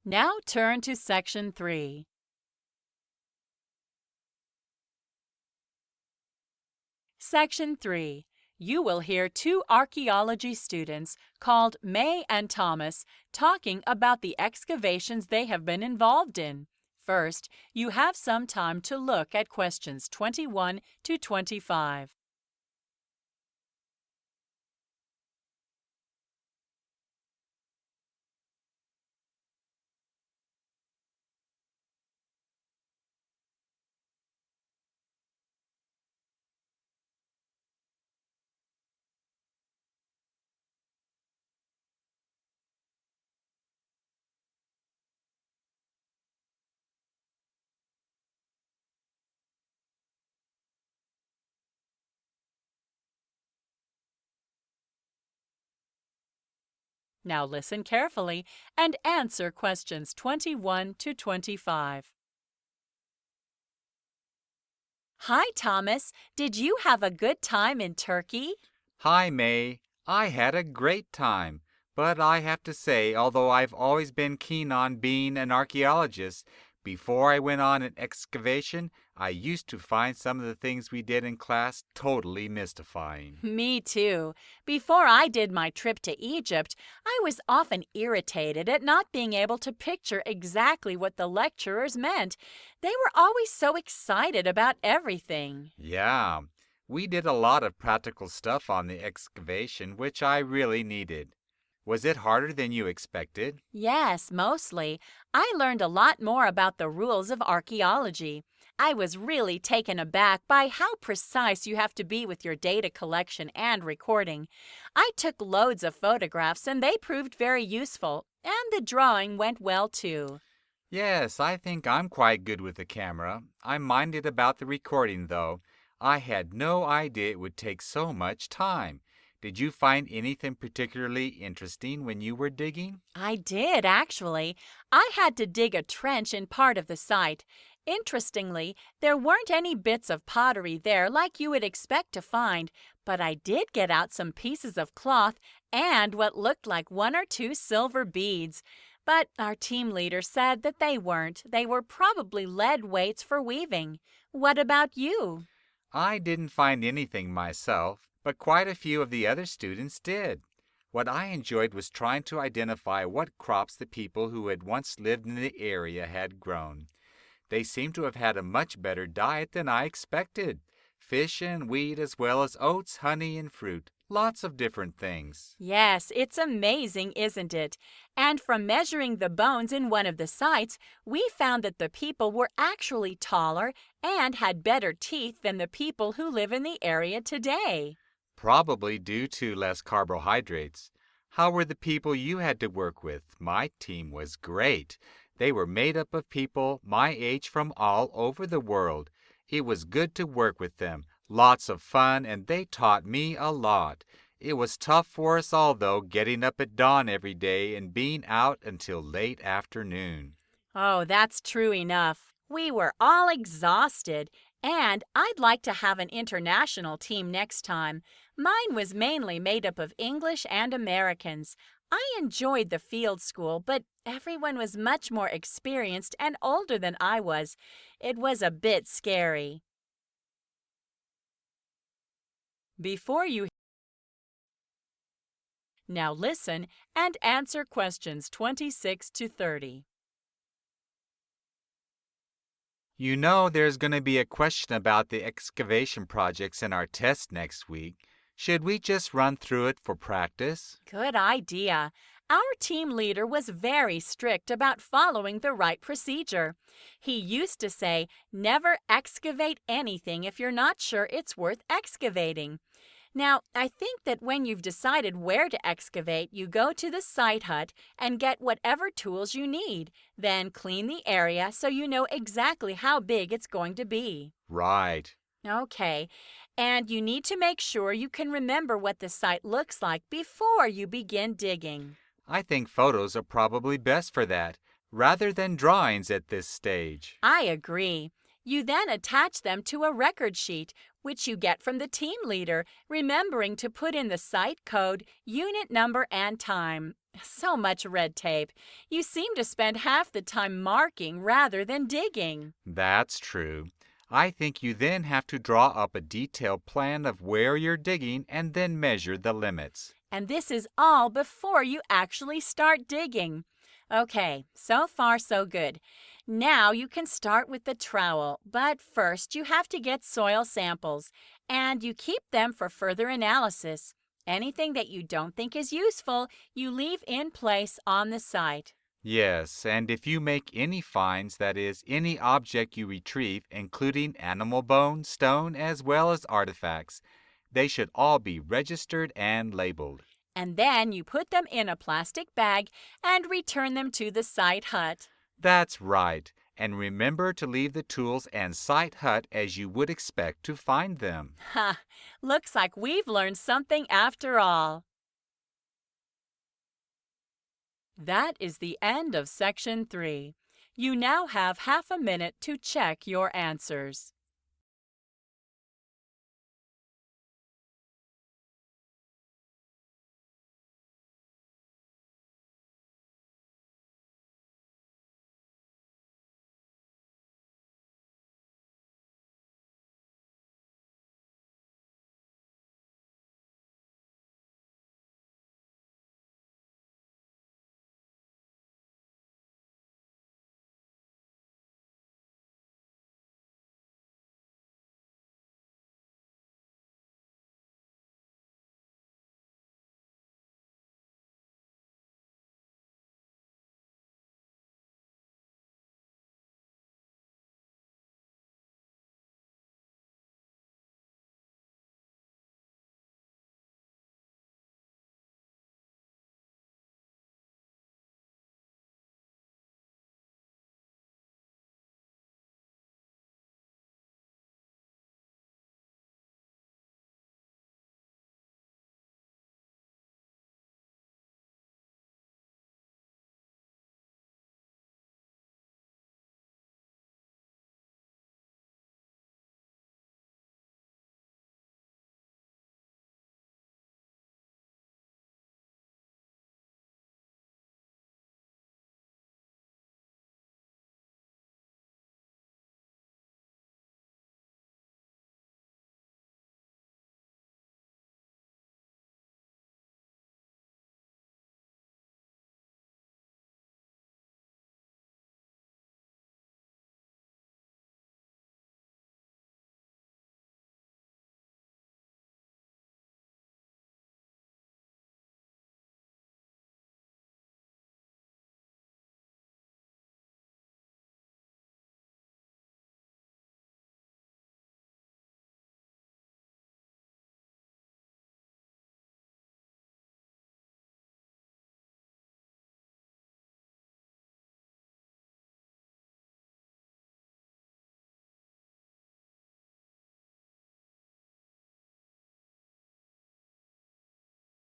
Now turn to Section 3. Section 3. You will hear two archaeology students called May and Thomas talking about the excavations they have been involved in. First, you have some time to look at questions 21 to 25. Now listen carefully and answer questions 21 to 25. Hi, Thomas. Did you have a good time in Turkey? Hi, May. I had a great time. But I have to say, although I've always been keen on being an archaeologist, before I went on an excavation, I used to find some of the things we did in class totally mystifying. Me too. Before I did my trip to Egypt, I was often irritated at not being able to picture exactly what the lecturers meant. They were always so excited about everything. Yeah, we did a lot of practical stuff on the excavation, which I really needed. Was it harder than you expected? Yes, mostly. I learned a lot more about the rules of archaeology. I was really taken aback by how precise you have to be with your data collection and recording. I took loads of photographs and they proved very useful, and the drawing went well too. Yes, I think I'm quite good with the camera. I minded about the recording, though. I had no idea it would take so much time. Did you find anything particularly interesting when you were digging? I did, actually. I had to dig a trench in part of the site. Interestingly, there weren't any bits of pottery there like you would expect to find, but I did get out some pieces of cloth and what looked like one or two silver beads. But our team leader said that they weren't. They were probably lead weights for weaving. What about you? I didn't find anything myself, but quite a few of the other students did. What I enjoyed was trying to identify what crops the people who had once lived in the area had grown. They seem to have had a much better diet than I expected. Fish and wheat as well as oats, honey, and fruit. Lots of different things. Yes, it's amazing, isn't it? And from measuring the bones in one of the sites, we found that the people were actually taller and had better teeth than the people who live in the area today. Probably due to less carbohydrates. How were the people you had to work with? My team was great. They were made up of people my age from all over the world. It was good to work with them. Lots of fun, and they taught me a lot. It was tough for us all, though, getting up at dawn every day and being out until late afternoon. Oh, that's true enough. We were all exhausted, and I'd like to have an international team next time. Mine was mainly made up of English and Americans. I enjoyed the field school, but everyone was much more experienced and older than I was. It was a bit scary. Before you Now listen and answer questions 26 to 30. You know there's going to be a question about the excavation projects in our test next week. Should we just run through it for practice? Good idea. Our team leader was very strict about following the right procedure. He used to say, never excavate anything if you're not sure it's worth excavating. Now, I think that when you've decided where to excavate, you go to the site hut and get whatever tools you need. Then clean the area so you know exactly how big it's going to be. Right. Okay, and you need to make sure you can remember what the site looks like before you begin digging. I think photos are probably best for that, rather than drawings at this stage. I agree. You then attach them to a record sheet, which you get from the team leader, remembering to put in the site code, unit number, and time. So much red tape. You seem to spend half the time marking rather than digging. That's true. I think you then have to draw up a detailed plan of where you're digging and then measure the limits. And this is all before you actually start digging. Okay, so far so good. Now you can start with the trowel, but first you have to get soil samples, and you keep them for further analysis. Anything that you don't think is useful, you leave in place on the site. Yes, and if you make any finds, that is, any object you retrieve, including animal bone, stone, as well as artifacts, they should all be registered and labeled. And then you put them in a plastic bag and return them to the site hut. That's right. And remember to leave the tools and site hut as you would expect to find them. Ha! Looks like we've learned something after all. That is the end of Section 3. You now have half a minute to check your answers.